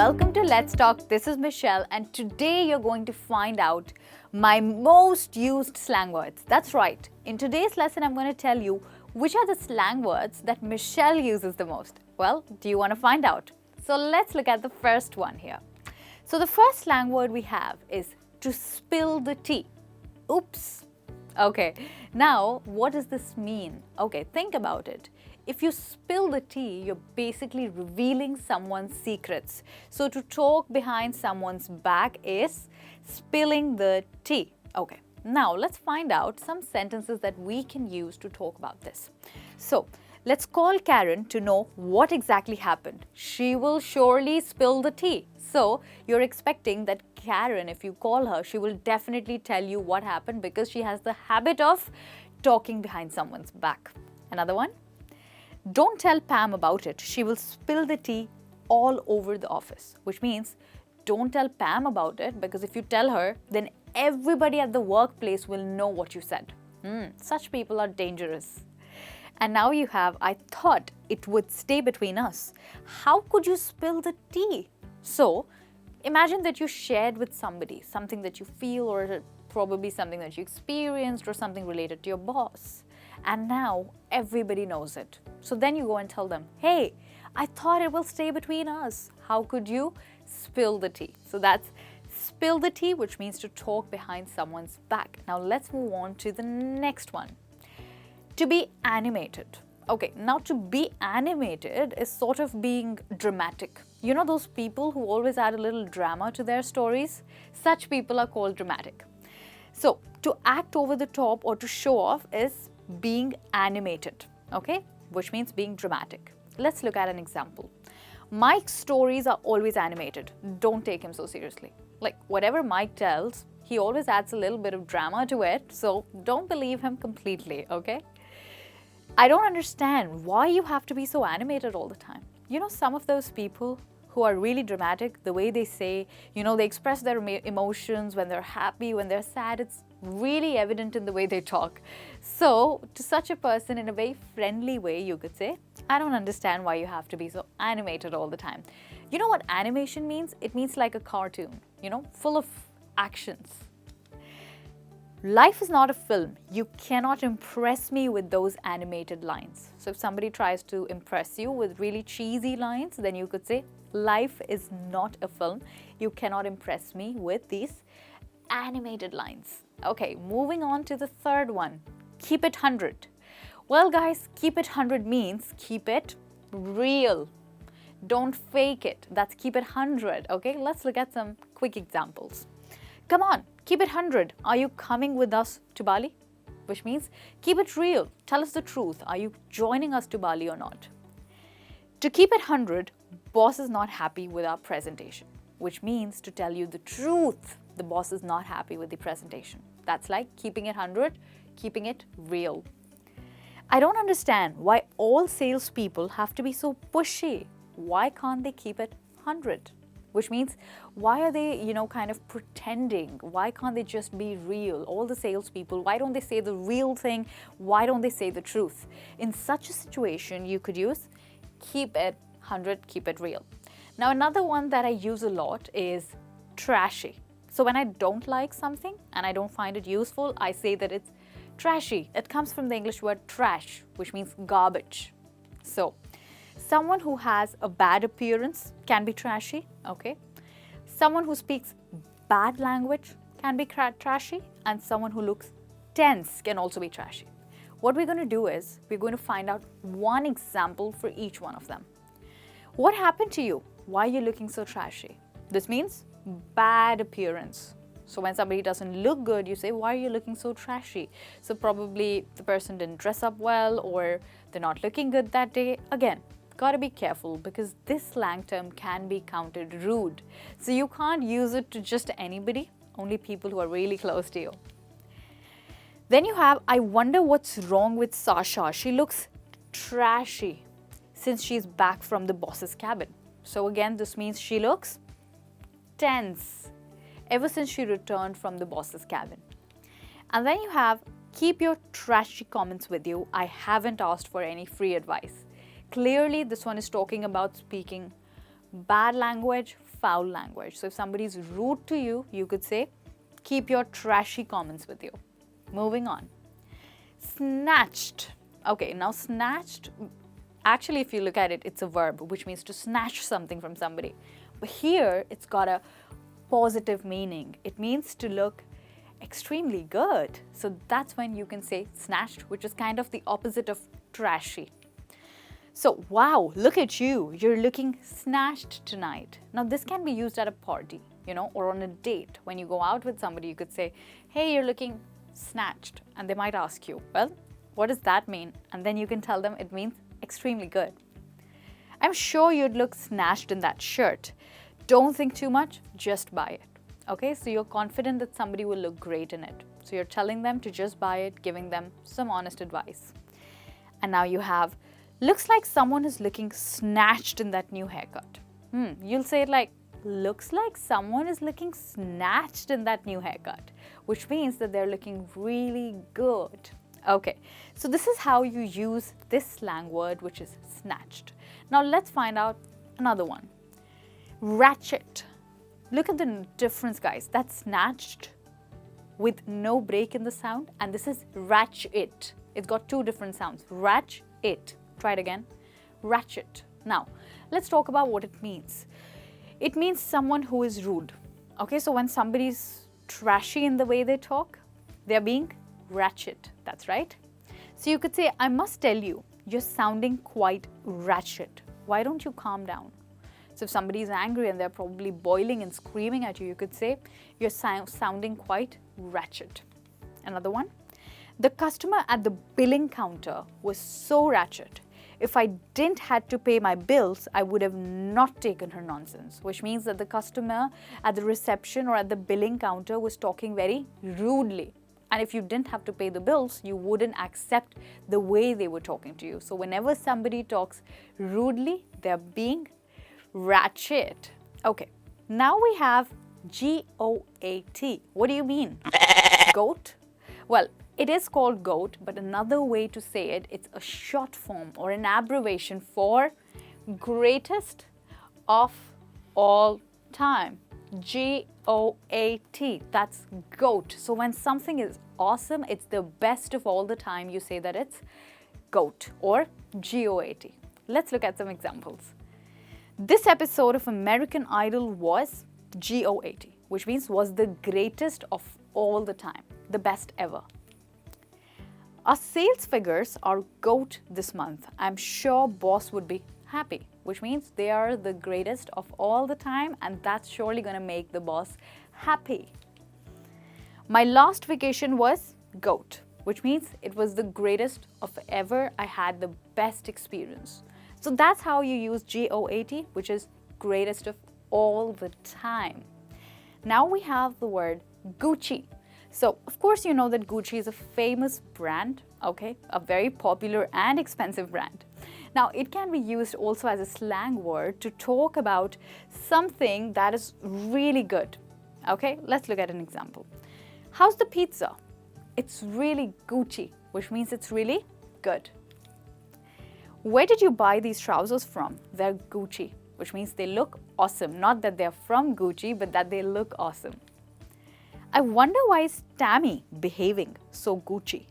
welcome to Let's Talk. This is Michelle, and today you're going to find out my most used slang words. That's right. In today's lesson, I'm going to tell you which are the slang words that Michelle uses the most. Well, do you want to find out? So let's look at the first one here. So the first slang word we have is to spill the tea. Oops. Okay, now what does this mean? Okay, think about it. If you spill the tea, you're basically revealing someone's secrets. So to talk behind someone's back is spilling the tea. Okay, now let's find out some sentences that we can use to talk about this. So let's call Karen to know what exactly happened. She will surely spill the tea. So you're expecting that Karen, if you call her, she will definitely tell you what happened because she has the habit of talking behind someone's back. Another one. Don't tell Pam about it. She will spill the tea all over the office, which means don't tell Pam about it because if you tell her, then everybody at the workplace will know what you said. Such people are dangerous. And now you have, I thought it would stay between us. How could you spill the tea? So imagine that you shared with somebody something that you feel or probably something that you experienced or something related to your boss. And now everybody knows it. So then you go and tell them, hey, I thought it will stay between us. How could you spill the tea? So that's spill the tea, which means to talk behind someone's back. Now let's move on to the next one. To be animated. Okay, now to be animated is sort of being dramatic. You know those people who always add a little drama to their stories? Such people are called dramatic. So to act over the top or to show off is being animated, okay, which means being dramatic. Let's look at an example. Mike's stories are always animated. Don't take him so seriously. Like whatever Mike tells, he always adds a little bit of drama to it, so don't believe him completely, okay? I don't understand why you have to be so animated all the time. You know, some of those people who are really dramatic, the way they say, you know, they express their emotions when they're happy, when they're sad, it's really evident in the way they talk. So to such a person, in a very friendly way, you could say, I don't understand why you have to be so animated all the time. You know what animation means? It means like a cartoon, you know, full of actions. Life is not a film. You cannot impress me with those animated lines. So if somebody tries to impress you with really cheesy lines, then you could say, life is not a film. You cannot impress me with these animated lines. Okay, moving on to the third one. Keep it 100. Well, guys, keep it 100 means keep it real. Don't fake it. That's keep it 100. Okay, let's look at some quick examples. Come on, keep it 100. Are you coming with us to Bali? Which means keep it real. Tell us the truth. Are you joining us to Bali or not? To keep it 100, boss is not happy with our presentation, which means to tell you the truth. The boss is not happy with the presentation. That's like keeping it 100, keeping it real. I don't understand why all salespeople have to be so pushy. Why can't they keep it 100? Which means, why are they, you know, kind of pretending? Why can't they just be real? All the salespeople, why don't they say the real thing? Why don't they say the truth? In such a situation, you could use keep it 100, keep it real. Now, another one that I use a lot is trashy. So when I don't like something and I don't find it useful, I say that it's trashy. It comes from the English word trash, which means garbage. So someone who has a bad appearance can be trashy, okay? Someone who speaks bad language can be trashy, and someone who looks tense can also be trashy. What we're going to do is we're going to find out one example for each one of them. What happened to you? Why are you looking so trashy? This means bad appearance. So when somebody doesn't look good, you say, why are you looking so trashy? So probably the person didn't dress up well or they're not looking good that day. Again, gotta be careful because this slang term can be counted rude. So you can't use it to just anybody, only people who are really close to you. Then you have, I wonder what's wrong with Sasha. She looks trashy since she's back from the boss's cabin. So again, this means she looks tense ever since she returned from the boss's cabin. And then you have, keep your trashy comments with you. I haven't asked for any free advice. Clearly, this one is talking about speaking bad language, foul language. So if somebody is rude to you, you could say, keep your trashy comments with you. Moving on. Snatched. Okay, now snatched, actually if you look at it, it's a verb, which means to snatch something from somebody. But here, it's got a positive meaning. It means to look extremely good. So that's when you can say snatched, which is kind of the opposite of trashy. So, wow, look at you. You're looking snatched tonight. Now, this can be used at a party, or on a date. When you go out with somebody, you could say, hey, you're looking snatched. And they might ask you, well, what does that mean? And then you can tell them it means extremely good. I'm sure you'd look snatched in that shirt. Don't think too much, just buy it. Okay, so you're confident that somebody will look great in it. So you're telling them to just buy it, giving them some honest advice. And now you have, looks like someone is looking snatched in that new haircut. You'll say it like, looks like someone is looking snatched in that new haircut, which means that they're looking really good. Okay, so this is how you use this slang word, which is snatched. Now let's find out another one. Ratchet. Look at the difference, guys. That's snatched with no break in the sound, and this is ratchet. It's got two different sounds. Ratchet. Try it again. Ratchet. Now, let's talk about what it means. It means someone who is rude. Okay, so when somebody's trashy in the way they talk, they're being ratchet. That's right. So you could say, I must tell you, you're sounding quite ratchet. Why don't you calm down? So if somebody is angry and they're probably boiling and screaming at you, you could say, you're sounding quite ratchet. Another one. The customer at the billing counter was so ratchet. If I didn't had to pay my bills, I would have not taken her nonsense, which means that the customer at the reception or at the billing counter was talking very rudely. And if you didn't have to pay the bills, you wouldn't accept the way they were talking to you. So whenever somebody talks rudely, they're being ratchet. Okay, now we have G.O.A.T. What do you mean? Goat? Well, it is called GOAT, but another way to say it, it's a short form or an abbreviation for greatest of all time. G.O.A.T. That's GOAT. So when something is awesome, it's the best of all the time, you say that it's GOAT or G.O.A.T. Let's look at some examples. This episode of American Idol was G.O.A.T, which means was the greatest of all the time, the best ever. Our sales figures are GOAT this month. I'm sure boss would be happy, which means they are the greatest of all the time, and that's surely going to make the boss happy. My last vacation was GOAT, which means it was the greatest of ever. I had the best experience. So that's how you use G.O.A.T, which is greatest of all the time. Now we have the word Gucci. So, of course, you know that Gucci is a famous brand, okay? A very popular and expensive brand. Now, it can be used also as a slang word to talk about something that is really good, okay? Let's look at an example. How's the pizza? It's really Gucci, which means it's really good. Where did you buy these trousers from? They're Gucci, which means they look awesome. Not that they're from Gucci, but that they look awesome. I wonder why is Tammy behaving so Gucci?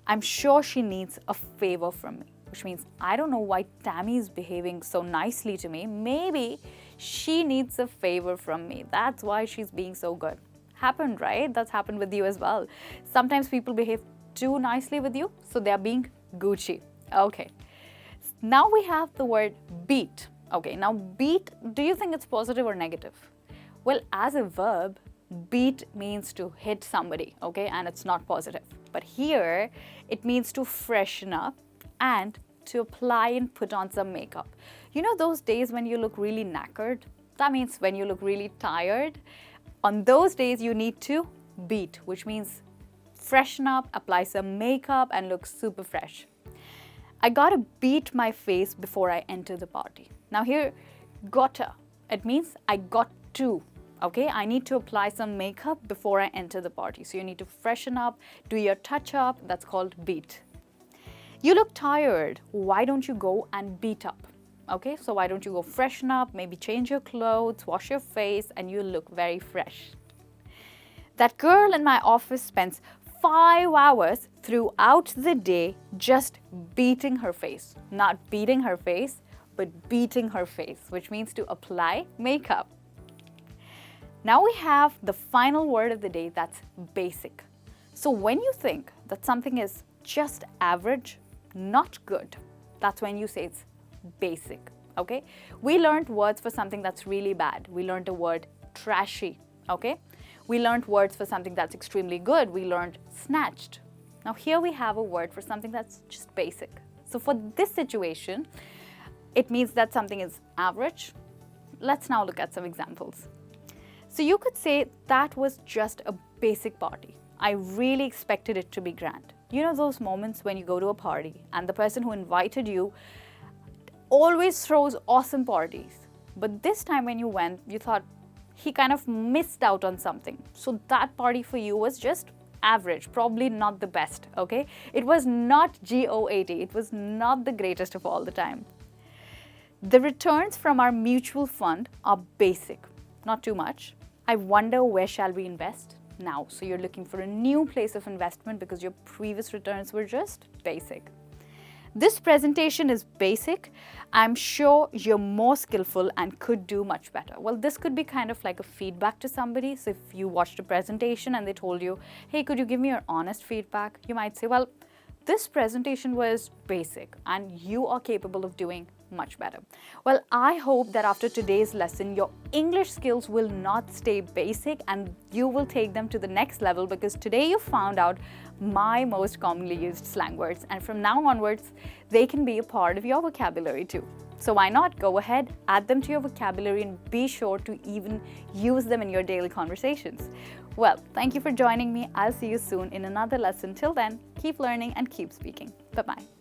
I'm sure she needs a favor from me, which means I don't know why Tammy is behaving so nicely to me. Maybe she needs a favor from me. That's why she's being so good. Happened, right? That's happened with you as well. Sometimes people behave too nicely with you, so they're being Gucci. Okay. Now we have the word beat. Okay, now beat, do you think it's positive or negative? Well, as a verb, beat means to hit somebody, okay, and it's not positive. But here, it means to freshen up and to apply and put on some makeup. You know those days when you look really knackered? That means when you look really tired. On those days, you need to beat, which means freshen up, apply some makeup, and look super fresh. I gotta beat my face before I enter the party. Now here, gotta, it means I got to. Okay, I need to apply some makeup before I enter the party. So you need to freshen up, do your touch up, that's called beat. You look tired, why don't you go and beat up? okay? So why don't you go freshen up, maybe change your clothes, wash your face, and you look very fresh. That girl in my office spends 5 hours throughout the day just beating her face. Not beating her face, but beating her face, which means to apply makeup. Now we have the final word of the day, that's basic. So when you think that something is just average, not good, that's when you say it's basic, okay? We learned words for something that's really bad. We learned the word trashy, okay? We learned words for something that's extremely good. We learned snatched. Now here we have a word for something that's just basic. So for this situation, it means that something is average. Let's now look at some examples. So you could say that was just a basic party. I really expected it to be grand. You know those moments when you go to a party and the person who invited you always throws awesome parties. But this time when you went, you thought he kind of missed out on something. So that party for you was just average, probably not the best, okay? It was not G.O.A.T. It was not the greatest of all the time. The returns from our mutual fund are basic, not too much. I wonder where shall we invest now? So you're looking for a new place of investment because your previous returns were just basic. This presentation is basic. I'm sure you're more skillful and could do much better. Well, this could be kind of like a feedback to somebody. So if you watched a presentation and they told you, hey, could you give me your honest feedback? You might say, well, this presentation was basic and you are capable of doing much better. Well, I hope that after today's lesson, your English skills will not stay basic and you will take them to the next level, because today you found out my most commonly used slang words, and from now onwards, they can be a part of your vocabulary too. So why not go ahead, add them to your vocabulary, and be sure to even use them in your daily conversations. Well, thank you for joining me. I'll see you soon in another lesson. Till then, keep learning and keep speaking. Bye-bye.